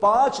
$5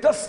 10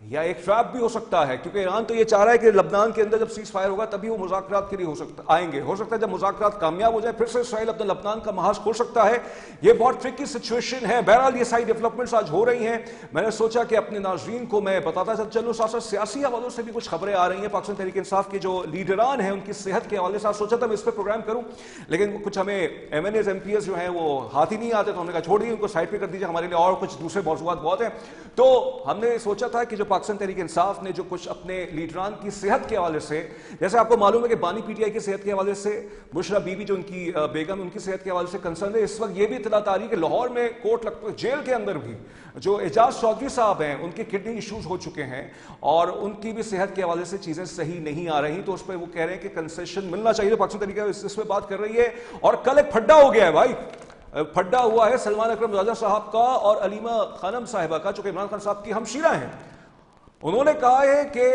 یا ایک ٹریپ بھی ہو سکتا ہے، کیونکہ ایران تو یہ چاہ رہا ہے کہ لبنان کے اندر جب سیز فائر ہوگا تبھی وہ مذاکرات کے لیے آئیں گے. ہو سکتا ہے جب مذاکرات کامیاب ہو جائے پھر سے اسرائیل اپنا لبنان کا محاذ کھول سکتا ہے. یہ بہت ٹرکی سچویشن ہے. بہرحال یہ ساری ڈیولپمنٹس آج ہو رہی ہیں. میں نے سوچا کہ اپنے ناظرین کو میں بتاتا چلوں، ساتھ ساتھ سیاسی حوالوں سے بھی کچھ خبریں آ رہی ہیں. پاکستان تحریک انصاف کے جو لیڈران ہیں ان کی صحت کے حوالے سے سوچا تھا میں اس پہ پروگرام کروں، لیکن کچھ ہمیں M N S M P S جو ہیں وہ ہاتھ ہی نہیں آتے، تو ہم نے کہا چھوڑ دیے ان کو سائڈ پہ کر دیجیے، ہمارے لیے اور کچھ دوسرے موضوعات بہت ہیں. تو ہم نے سوچا تھا کہ جو پاکستان تحریک انصاف نے جو کچھ اپنے لیڈران کی صحت کے حوالے سے، جیسے آپ کو معلوم ہے کہ بانی پی ٹی آئی کی صحت کے حوالے سے، بشرا بی بی جو ان کی بیگم ان کی صحت کے حوالے سے کنسرن ہے. اس وقت یہ بھی اطلاع آ رہی ہے کہ لاہور میں کوٹ جیل کے اندر بھی جو اعجاز چودھری صاحب ہیں ان کے کڈنی ایشوز ہو چکے ہیں اور ان کی بھی صحت کے حوالے سے چیزیں صحیح نہیں آ رہی. تو اس پہ وہ کہہ رہے ہیں کہ کنسیشن ملنا چاہیے. پاکستان تحریک اس پہ بات کر رہی ہے. اور کل ایک پھڈا ہو گیا ہے بھائی، پھڈا ہوا ہے سلمان اکرم راجہ صاحب کا اور علیمہ خانم صاحبہ کا، جو کہ عمران خان صاحب کی ہمشیرہ ہیں. انہوں نے کہا ہے کہ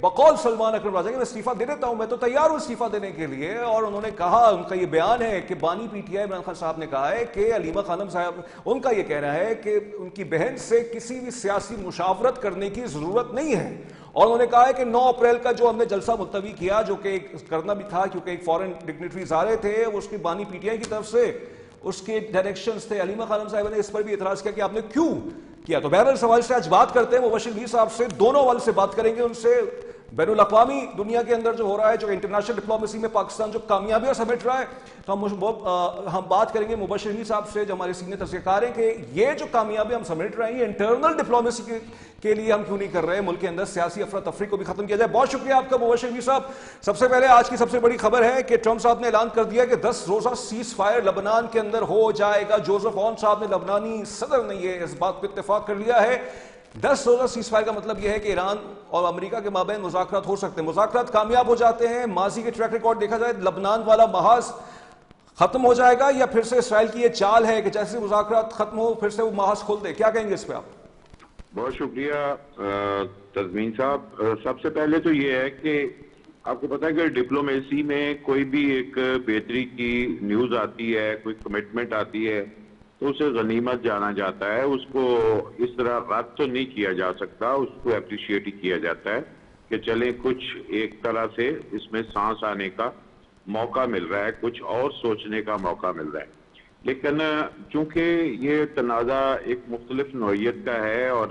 بقول سلمان اکرم راجہ کہ میں استعفیٰ دے دیتا ہوں، میں تو تیار ہوں استعفیٰ دینے کے لیے. اور انہوں نے کہا، ان کا یہ بیان ہے کہ بانی P T I Imran Khan صاحب نے کہا ہے کہ علیمہ خانم صاحب، ان کا یہ کہنا ہے کہ ان کی بہن سے کسی بھی سیاسی مشاورت کرنے کی ضرورت نہیں ہے. اور انہوں نے کہا ہے کہ 9 اپریل کا جو ہم نے جلسہ ملتوی کیا، جو کہ کرنا بھی تھا کیونکہ ایک فورن ڈگنیٹریز آ رہے تھے، وہ اس کی بانی پی ٹی آئی کی طرف سے اس کے ڈائریکشنز تھے. علیمہ خانم صاحب نے اس پر بھی اعتراض کیا کہ آپ نے کیوں کیا. تو بہرحال سوال سے آج بات کرتے ہیں مبشر میر صاحب سے، دونوں حوالے سے بات کریں گے ان سے. بین الاقوامی دنیا کے اندر جو ہو رہا ہے، جو انٹرنیشنل ڈپلومیسی میں پاکستان جو کامیابیاں سمیٹ رہا ہے، تو ہم بات کریں گے مبشر میر صاحب سے جو ہمارے سینئر تجزیہ کار ہیں کہ یہ جو کامیابیاں ہم سمیٹ رہے ہیں یہ انٹرنل ڈپلومیسی کے لیے ہم کیوں نہیں کر رہے، ملک کے اندر سیاسی افراتفری کو بھی ختم کیا جائے. بہت شکریہ آپ کا مبشر میر صاحب. سب سے پہلے آج کی سب سے بڑی خبر ہے کہ ٹرمپ صاحب نے اعلان کر دیا کہ 10 روزہ سیز فائر لبنان کے اندر ہو جائے گا. جوزف اون صاحب نے، لبنانی صدر نے یہ اس بات پہ اتفاق کر لیا ہے. 10 روزہ سیز فائر کا مطلب یہ ہے کہ ایران اور امریکہ کے مابین مذاکرات ہو سکتے ہیں. مذاکرات کامیاب ہو جاتے ہیں، ماضی کے ٹریک ریکارڈ دیکھا جائے، لبنان والا محاذ ختم ہو جائے گا، یا پھر سے اسرائیل کی یہ چال ہے کہ جیسے مذاکرات ختم ہو پھر سے وہ محاذ کھول دے؟ کیا کہیں گے اس پہ آپ؟ بہت شکریہ تزمین صاحب. سب سے پہلے تو یہ ہے کہ آپ کو پتا ہے کہ ڈپلومیسی میں کوئی بھی ایک بہتری کی نیوز آتی ہے، کوئی کمٹمنٹ آتی ہے تو اسے غنیمت جانا جاتا ہے. اس کو اس طرح رد تو نہیں کیا جا سکتا، اس کو اپریشیٹ ہی کیا جاتا ہے کہ چلیں کچھ ایک طرح سے اس میں سانس آنے کا موقع مل رہا ہے، کچھ اور سوچنے کا موقع مل رہا ہے. لیکن چونکہ یہ تنازع ایک مختلف نوعیت کا ہے اور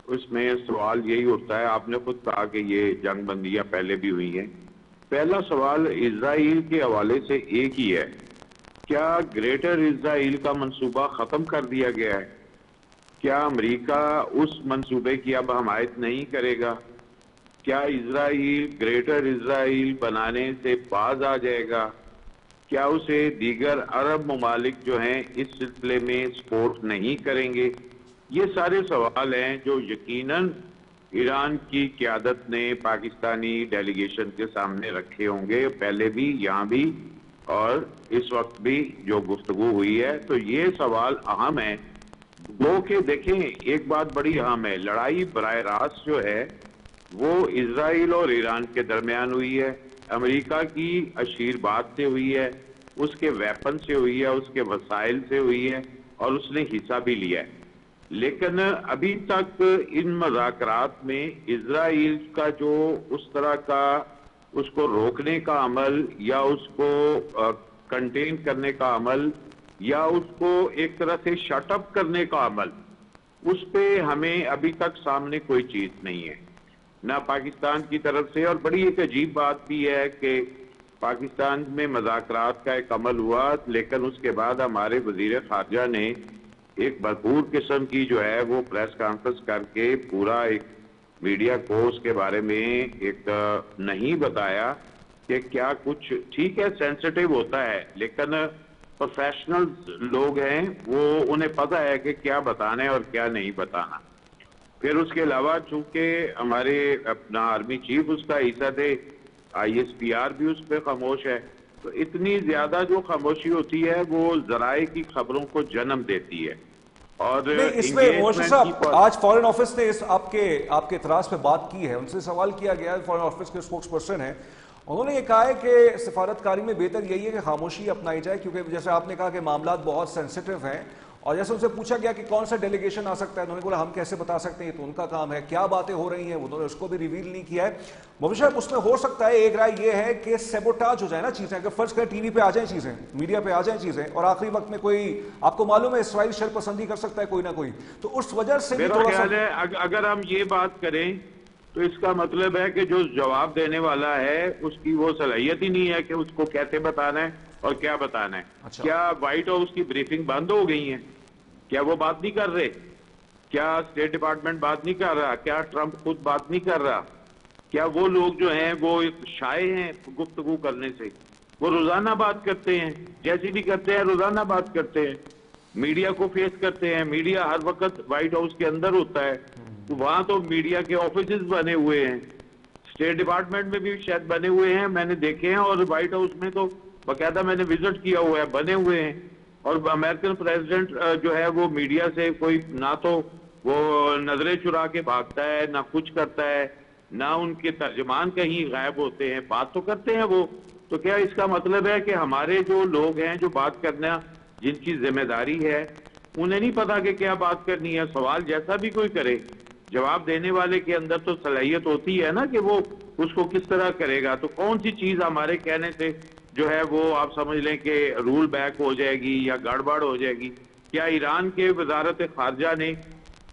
اس میں سوال یہی ہوتا ہے، آپ نے خود کہا کہ یہ جنگ بندیاں پہلے بھی ہوئی ہیں. پہلا سوال اسرائیل کے حوالے سے ایک ہی ہے، کیا گریٹر اسرائیل کا منصوبہ ختم کر دیا گیا ہے؟ کیا امریکہ اس منصوبے کی اب حمایت نہیں کرے گا؟ کیا اسرائیل گریٹر اسرائیل بنانے سے باز آ جائے گا؟ کیا اسے دیگر عرب ممالک جو ہیں اس سلسلے میں سپورٹ نہیں کریں گے؟ یہ سارے سوال ہیں جو یقیناً ایران کی قیادت نے پاکستانی ڈیلیگیشن کے سامنے رکھے ہوں گے، پہلے بھی، یہاں بھی، اور اس وقت بھی جو گفتگو ہوئی ہے. تو یہ سوال اہم ہے. گو کہ دیکھیں ایک بات بڑی اہم ہے، لڑائی براہ راست جو ہے وہ اسرائیل اور ایران کے درمیان ہوئی ہے، امریکہ کی اشیر بات سے ہوئی ہے، اس کے ویپن سے ہوئی ہے، اس کے وسائل سے ہوئی ہے، اور اس نے حصہ بھی لیا ہے. لیکن ابھی تک ان مذاکرات میں اسرائیل کا جو اس طرح کا اس کو روکنے کا عمل یا اس کو کنٹین کرنے کا عمل یا اس کو ایک طرح سے شٹ اپ کرنے کا عمل، اس پہ ہمیں ابھی تک سامنے کوئی چیز نہیں ہے نہ پاکستان کی طرف سے. اور بڑی ایک عجیب بات بھی ہے کہ پاکستان میں مذاکرات کا ایک عمل ہوا لیکن اس کے بعد ہمارے وزیر خارجہ نے ایک بھرپور قسم کی جو ہے وہ پریس کانفرنس کر کے پورا ایک میڈیا کو اس کے بارے میں ایک نہیں بتایا کہ کیا کچھ ٹھیک ہے، سینسٹیو ہوتا ہے لیکن پروفیشنل لوگ ہیں، وہ انہیں پتہ ہے کہ کیا بتانا ہے اور کیا نہیں بتانا. پھر اس کے علاوہ چونکہ ہمارے اپنا آرمی چیف اس کا حصہ تھے، آئی ایس پی آر بھی اس پہ خاموش ہے. تو اتنی زیادہ جو خاموشی ہوتی ہے وہ ذرائع کی خبروں کو جنم دیتی ہے. اور اس میں مبشر صاحب آج فورن آفس نے آپ کے اعتراض پہ بات کی ہے، ان سے سوال کیا گیا ہے، فورن آفس کے سپوکس پرسن ہیں، انہوں نے یہ کہا ہے کہ سفارت کاری میں بہتر یہی ہے کہ خاموشی اپنائی جائے، کیونکہ جیسے آپ نے کہا کہ معاملات بہت سینسٹیو ہیں اور جیسے ان سے پوچھا گیا کہ کون سا ڈیلیگیشن آ سکتا ہے، انہوں نے بولا ہم کیسے بتا سکتے ہیں، یہ تو ان کا کام ہے، کیا باتیں ہو رہی ہیں انہوں نے اس کو بھی ریویل نہیں کیا ہے۔ مفتی صاحب اس میں ہو سکتا ہے ایک رائے یہ ہے کہ سیبوٹاج ہو جائے نا چیزیں، اگر فرض کریں ٹی وی پہ آ جائیں چیزیں، میڈیا پہ آ جائیں چیزیں، اور آخری وقت میں کوئی آپ کو معلوم ہے اسرائیل شر پسندی کر سکتا ہے کوئی نہ کوئی، تو اس وجہ سے بھی میرا خیال ہے اگر ہم یہ بات کریں تو اس کا مطلب ہے کہ جو جواب دینے والا ہے اس کی وہ صلاحیت ہی نہیں ہے کہ اس کو کیسے بتانا ہے اور کیا بتانا ہے۔ کیا وائٹ ہاؤس کی بریفنگ بند ہو گئی ہیں؟ کیا وہ بات نہیں کر رہے؟ کیا اسٹیٹ ڈپارٹمنٹ بات نہیں کر رہا؟ کیا ٹرمپ خود بات نہیں کر رہا؟ کیا وہ لوگ جو ہیں وہ شائع ہیں گفتگو کرنے سے؟ وہ روزانہ بات کرتے ہیں، جیسی بھی کرتے ہیں روزانہ بات کرتے ہیں، میڈیا کو فیس کرتے ہیں، میڈیا ہر وقت وائٹ ہاؤس کے اندر ہوتا ہے، وہاں تو میڈیا کے آفیسز بنے ہوئے ہیں، اسٹیٹ ڈپارٹمنٹ میں بھی شاید بنے ہوئے ہیں، میں نے دیکھے ہیں، اور وائٹ ہاؤس میں تو باقاعدہ میں نے وزٹ کیا ہوا ہے، بنے ہوئے ہیں۔ اور امریکن پریزیڈنٹ جو ہے وہ میڈیا سے کوئی نہ تو وہ نظریں چرا کے بھاگتا ہے، نہ کچھ کرتا ہے، نہ ان کے ترجمان کہیں غائب ہوتے ہیں، بات تو کرتے ہیں وہ۔ تو کیا اس کا مطلب ہے کہ ہمارے جو لوگ ہیں جو بات کرنا جن کی ذمہ داری ہے انہیں نہیں پتا کہ کیا بات کرنی ہے؟ سوال جیسا بھی کوئی کرے، جواب دینے والے کے اندر تو صلاحیت ہوتی ہے نا کہ وہ اس کو کس طرح کرے گا۔ تو کون سی چیز ہمارے کہنے سے جو ہے وہ آپ سمجھ لیں کہ رول بیک ہو جائے گی یا گڑبڑ ہو جائے گی؟ کیا ایران کے وزارت خارجہ نے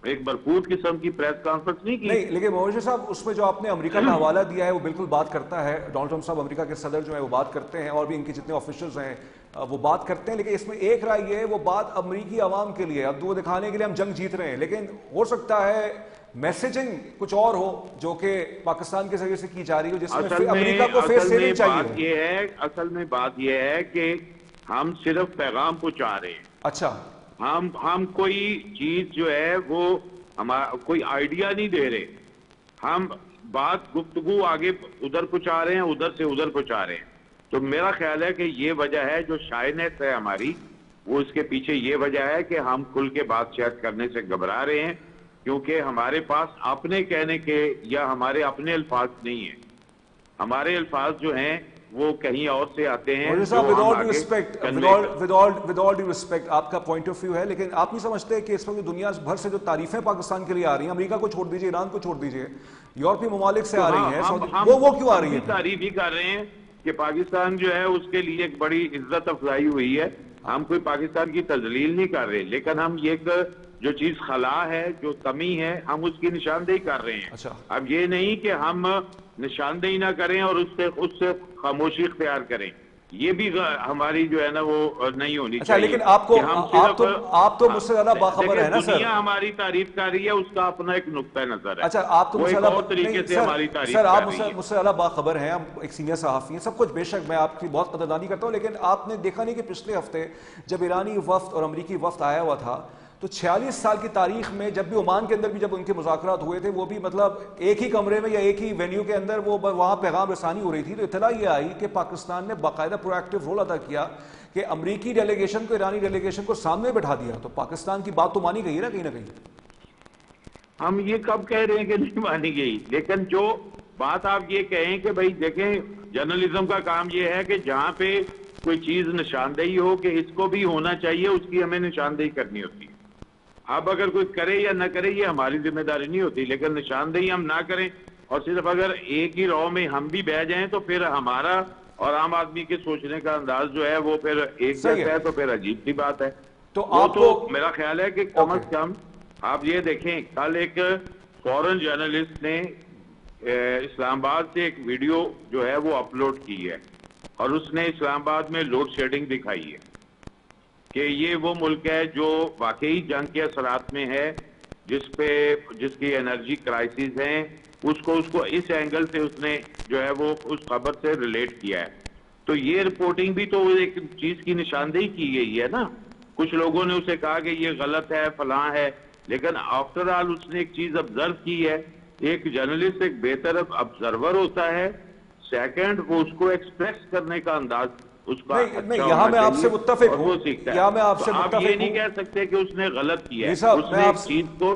ایک بھرپور قسم کی پریس کانفرنس نہیں کی؟ نہیں، لیکن موجود صاحب اس میں جو آپ نے امریکہ کا حوالہ دیا ہے وہ بالکل بات کرتا ہے، ڈونلڈ ٹرمپ صاحب امریکہ کے صدر جو ہیں وہ بات کرتے ہیں، اور بھی ان کے جتنے آفیشلز ہیں وہ بات کرتے ہیں، لیکن اس میں ایک رائے یہ ہے وہ بات امریکی عوام کے لیے، اب وہ دکھانے کے لیے ہم جنگ جیت رہے ہیں، لیکن ہو سکتا ہے میسیجنگ کچھ اور ہو جو کہ پاکستان کے ذریعے سے کی جا رہی ہو، جس میں امریکہ کو فیس سیونگ چاہیے ہو۔ اصل میں بات یہ ہے کہ ہم صرف پیغام پہنچا رہے ہیں۔ اچھا، ہم کوئی چیز جو ہے وہ کوئی آئیڈیا نہیں دے رہے، ہم بات گفتگو آگے ادھر پہنچا رہے ہیں، ادھر سے ادھر پہنچا رہے ہیں۔ تو میرا خیال ہے کہ یہ وجہ ہے جو شائنیس ہے ہماری، وہ اس کے پیچھے یہ وجہ ہے کہ ہم کھل کے بات چیت کرنے سے گھبرا رہے ہیں، کیونکہ ہمارے پاس اپنے کہنے کے یا ہمارے اپنے الفاظ نہیں ہیں، ہمارے الفاظ جو ہیں وہ کہیں اور سے آتے ہیں۔ ود آل ڈیو رسپیکٹ آپ کا پوائنٹ آف ویو ہے، لیکن آپ نہیں سمجھتے کہ اس وقت دنیا بھر سے جو تعریفیں پاکستان کے لیے آ رہی ہیں، امریکہ کو چھوڑ دیجیے، ایران کو چھوڑ دیجیے، یورپی ممالک سے آ رہی ہیں، وہ کیوں آ رہی ہیں؟ تعریف ہی کر رہے ہیں کہ پاکستان جو ہے اس کے لیے ایک بڑی عزت افزائی ہوئی ہے، ہم کوئی پاکستان کی تذلیل نہیں کر رہے، لیکن ہم یہ جو چیز خلا ہے، جو کمی ہے، ہم اس کی نشاندہی کر رہے ہیں۔ اب یہ نہیں کہ ہم نشاندہی نہ کریں اور اس سے خاموشی اختیار کریں، یہ بھی ہماری جو ہے نا وہ نہیں ہونی چاہیے۔ لیکن آپ تو مجھ سے زیادہ باخبر ہے نا سر، دنیا ہماری تعریف کر رہی ہے، اس کا اپنا ایک نقطہ نظر ہے۔ اچھا، آپ تو وہ ایک اور طریقے سے ہماری تعریف کر رہی ہے۔ سر آپ مجھ سے زیادہ باخبر ہیں، آپ ایک سینئر صحافی ہیں، سب کچھ بے شک میں آپ کی بہت قدردانی کرتا ہوں، لیکن آپ نے دیکھا نہیں کہ پچھلے ہفتے جب ایرانی وفد اور امریکی وفد آیا ہوا تھا تو 46 سال کی تاریخ میں جب بھی عمان کے اندر بھی جب ان کے مذاکرات ہوئے تھے، وہ بھی مطلب ایک ہی کمرے میں یا ایک ہی وینیو کے اندر وہ وہاں پیغام رسانی ہو رہی تھی، تو اطلاع یہ آئی کہ پاکستان نے باقاعدہ پرو ایکٹیو رول ادا کیا کہ امریکی ڈیلیگیشن کو ایرانی ڈیلیگیشن کو سامنے بٹھا دیا، تو پاکستان کی بات تو مانی گئی ہے نا کہیں نہ کہیں۔ ہم یہ کب کہہ رہے ہیں کہ نہیں مانی گئی، لیکن جو بات آپ یہ کہیں کہ بھائی دیکھیں جرنلزم کا کام یہ ہے کہ جہاں پہ کوئی چیز نشاندہی ہو کہ اس کو بھی ہونا چاہیے، اس کی ہمیں نشاندہی کرنی ہوتی ہے۔ اب اگر کوئی کرے یا نہ کرے یہ ہماری ذمہ داری نہیں ہوتی، لیکن نشاندہی ہم نہ کریں اور صرف اگر ایک ہی رو میں ہم بھی بہ جائیں تو پھر ہمارا اور عام آدمی کے سوچنے کا انداز جو ہے وہ پھر ایک جیسا ہے، تو پھر عجیب سی بات ہے۔ تو میرا خیال ہے کہ کم از کم آپ یہ دیکھیں، کل ایک فورن جرنلسٹ نے اسلام آباد سے ایک ویڈیو جو ہے وہ اپلوڈ کی ہے، اور اس نے اسلام آباد میں لوڈ شیڈنگ دکھائی ہے کہ یہ وہ ملک ہے جو واقعی جنگ کے اثرات میں ہے، جس کی انرجی کرائسس ہیں، اس کو اس اینگل سے اس نے جو ہے وہ اس خبر سے ریلیٹ کیا ہے۔ تو یہ رپورٹنگ بھی تو ایک چیز کی نشاندہی کی گئی ہے نا، کچھ لوگوں نے اسے کہا کہ یہ غلط ہے، فلاں ہے، لیکن آفٹر آل اس نے ایک چیز آبزرو کی ہے۔ ایک جرنلسٹ ایک بہتر آبزرور ہوتا ہے، سیکنڈ وہ اس کو ایکسپریس کرنے کا انداز اس کا یہاں میں آپ سے متفق ہوں، یہاں میں آپ سے متفق ہوں، آپ یہ نہیں کہہ سکتے کہ اس نے غلط کیا ہے، اس نے ایک چیز کو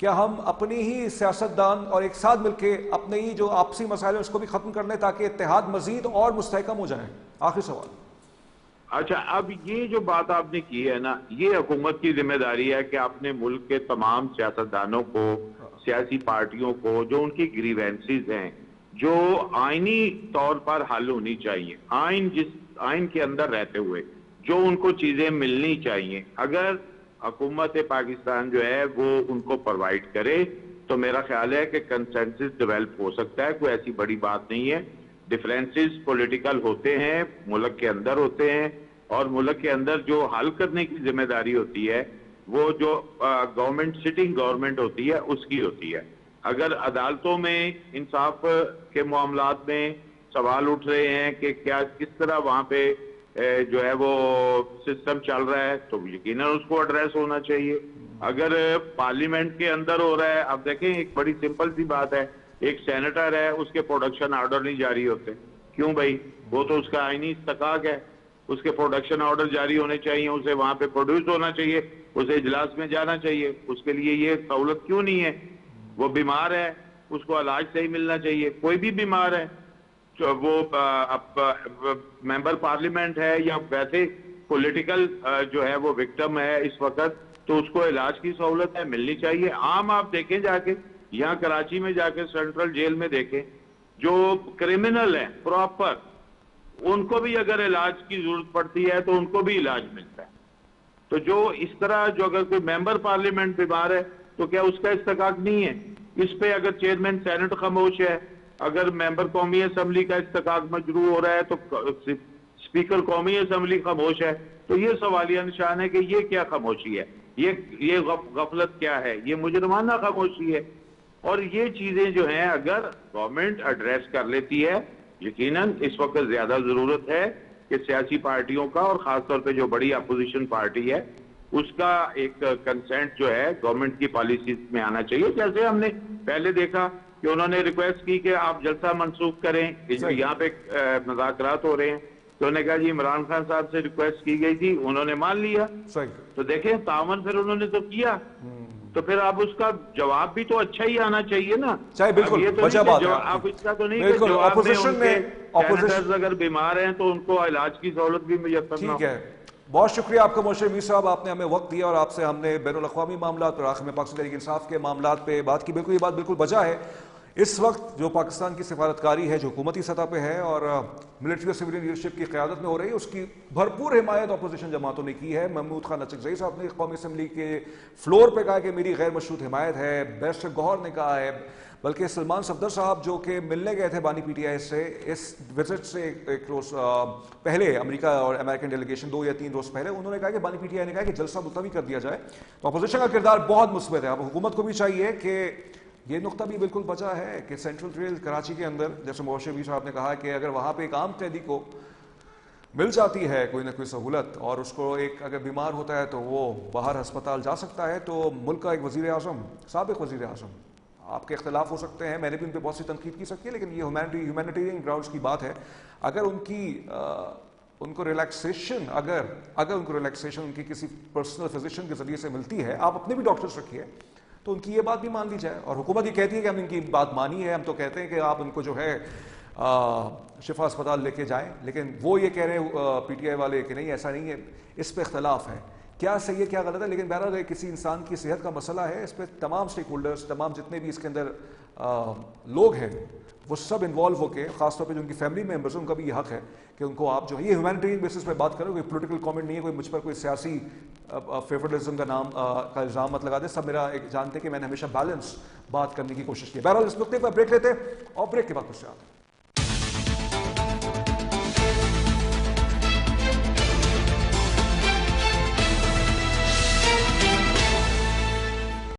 کیا ہم اپنی ہی سیاستدان اور ایک ساتھ مل کے اپنے ہی جو آپسی مسائل ہیں اس کو بھی ختم کر لیں تاکہ اتحاد مزید اور مستحکم ہو جائے؟ آخری سوال. اچھا، اب یہ جو بات آپ نے کی ہے نا، یہ حکومت کی ذمہ داری ہے کہ اپنے ملک کے تمام سیاستدانوں کو، سیاسی پارٹیوں کو، جو ان کی گریوینسز ہیں جو آئینی طور پر حل ہونی چاہیے، آئین کے اندر رہتے ہوئے جو ان کو چیزیں ملنی چاہیے، اگر حکومت پاکستان جو ہے وہ ان کو پرووائڈ کرے تو میرا خیال ہے کہ کنسنسس ڈیولپ ہو سکتا ہے. کوئی ایسی بڑی بات نہیں ہے. ڈیفرنسز پولیٹیکل ہوتے ہیں، ملک کے اندر ہوتے ہیں، اور ملک کے اندر جو حل کرنے کی ذمہ داری ہوتی ہے وہ جو گورنمنٹ، سٹنگ گورنمنٹ ہوتی ہے اس کی ہوتی ہے. اگر عدالتوں میں انصاف کے معاملات میں سوال اٹھ رہے ہیں کہ کیا کس طرح وہاں پہ جو ہے وہ سسٹم چل رہا ہے تو یقیناً اس کو ایڈریس ہونا چاہیے. اگر پارلیمنٹ کے اندر ہو رہا ہے، اب دیکھیں ایک بڑی سمپل سی بات ہے، ایک سینیٹر ہے، اس کے پروڈکشن آرڈر نہیں جاری ہوتے. کیوں بھائی؟ وہ تو اس کا آئینی استحقاق ہے، اس کے پروڈکشن آرڈر جاری ہونے چاہیے، اسے وہاں پہ پروڈیوس ہونا چاہیے، اسے اجلاس میں جانا چاہیے. اس کے لیے یہ سہولت کیوں نہیں ہے؟ وہ بیمار ہے، اس کو علاج صحیح ملنا چاہیے. کوئی بھی بیمار ہے، وہ ممبر پارلیمنٹ ہے یا ویسے پولیٹیکل جو ہے وہ وکٹم ہے اس وقت، تو اس کو علاج کی سہولت ہے، ملنی چاہیے. عام آپ دیکھیں جا کے، یہاں کراچی میں جا کے سینٹرل جیل میں دیکھیں، جو کرمنل ہیں پراپر، ان کو بھی اگر علاج کی ضرورت پڑتی ہے تو ان کو بھی علاج ملتا ہے. تو جو اس طرح جو اگر کوئی ممبر پارلیمنٹ بیمار ہے تو کیا اس کا استحقاق نہیں ہے؟ اس پہ اگر چیئرمین سینٹ خاموش ہے، اگر ممبر قومی اسمبلی کا استحقاق مجروح ہو رہا ہے تو اسپیکر قومی اسمبلی خاموش ہے، تو یہ سوالیہ نشان ہے کہ یہ کیا خاموشی ہے، یہ غفلت کیا ہے، یہ مجرمانہ خاموشی ہے. اور یہ چیزیں جو ہیں اگر گورنمنٹ ایڈریس کر لیتی ہے، یقیناً اس وقت زیادہ ضرورت ہے کہ سیاسی پارٹیوں کا اور خاص طور پہ جو بڑی اپوزیشن پارٹی ہے اس کا ایک کنسنٹ جو ہے گورنمنٹ کی پالیسیز میں آنا چاہیے. جیسے ہم نے پہلے دیکھا کہ انہوں نے ریکویسٹ کی کہ آپ جلسہ منسوخ کریں، یہاں پہ مذاکرات ہو رہے ہیں، تو انہوں نے کہا جی عمران خان صاحب سے ریکویسٹ کی گئی تھی، انہوں نے مان لیا. تو دیکھیں تعاون پھر انہوں نے تو کیا، تو پھر اب اس کا جواب بھی تو اچھا ہی آنا چاہیے نا. چاہے بالکل وجہ بات ہے آپ اس کا تو نہیں کہ جواب میں ان کے سینیٹرز اگر بیمار ہیں تو ان کو علاج کی سہولت بھی میسر نہ ہو. ٹھیک ہے، بہت شکریہ آپ کا موشر میر صاحب، آپ نے ہمیں وقت دیا اور آپ سے ہم نے بین الاقوامی معاملات اور آخر میں پاکستان تحریک انصاف کے معاملات پہ بات کی. بالکل یہ بات بالکل بجا ہے. اس وقت جو پاکستان کی سفارتکاری ہے جو حکومتی سطح پہ ہے اور ملٹری اور سویلین لیڈرشپ کی قیادت میں ہو رہی ہے، اس کی بھرپور حمایت اپوزیشن جماعتوں نے کی ہے. محمود خان اچکزئی صاحب نے قومی اسمبلی کے فلور پہ کہا کہ میری غیر مشروط حمایت ہے. بیرسٹر گوہر نے کہا ہے، بلکہ سلمان صفدر صاحب جو کہ ملنے گئے تھے بانی پی ٹی آئی سے اس وزٹ سے ایک روز پہلے، امریکہ اور امریکن ڈیلیگیشن 2 یا 3 روز پہلے، انہوں نے کہا کہ بانی پی ٹی آئی نے کہا کہ جلسہ ملتوی کر دیا جائے. تو اپوزیشن کا کردار بہت مثبت ہے. اب حکومت کو بھی چاہیے کہ یہ نقطہ بھی بالکل بچا ہے کہ سینٹرل جیل کراچی کے اندر، جیسے موشر بھی صاحب نے کہا کہ اگر وہاں پہ ایک عام قیدی کو مل جاتی ہے کوئی نہ کوئی سہولت اور اس کو ایک اگر بیمار ہوتا ہے تو وہ باہر ہسپتال جا سکتا ہے، تو ملک کا ایک وزیر اعظم، سابق وزیر اعظم، آپ کے اختلاف ہو سکتے ہیں، میں نے بھی ان پہ بہت سی تنقید کی سکتی ہے، لیکن یہ ہیومینیٹیرین گراؤنڈز کی بات ہے. اگر ان کو ریلیکسیشن اگر ان کو ریلیکسیشن ان کی کسی پرسنل فزیشین کے ذریعے سے ملتی ہے، آپ اپنے بھی ڈاکٹرز رکھیے، تو ان کی یہ بات بھی مان لی جائے. اور حکومت یہ کہتی ہے کہ ہم ان کی بات مانی ہے، ہم تو کہتے ہیں کہ آپ ان کو جو ہے شفا اسپتال لے کے جائیں، لیکن وہ یہ کہہ رہے ہیں پی ٹی آئی والے کہ نہیں ایسا نہیں ہے. اس پہ اختلاف ہے، کیا صحیح ہے کیا غلط ہے، لیکن بہرحال کسی انسان کی صحت کا مسئلہ ہے، اس پہ تمام اسٹیک ہولڈرز، تمام جتنے بھی اس کے اندر لوگ ہیں وہ سب انوالو ہو کے، خاص طور پہ جو ان کی فیملی ممبرز ہیں ان کا بھی یہ حق ہے کہ ان کو آپ جو ہے، یہ ہیومینیٹیرین بیسس پہ بات کرو، کوئی پولیٹیکل کامنٹ نہیں ہے، کوئی مجھ پر کوئی سیاسی فیورٹزم کا الزام مت لگا دے. سب میرا ایک جانتے کہ میں نے ہمیشہ بیلنس بات کرنے کی کوشش کی. بہرحال اس نقطے پر بریک لیتے ہیں اور بریک کے بعد کچھ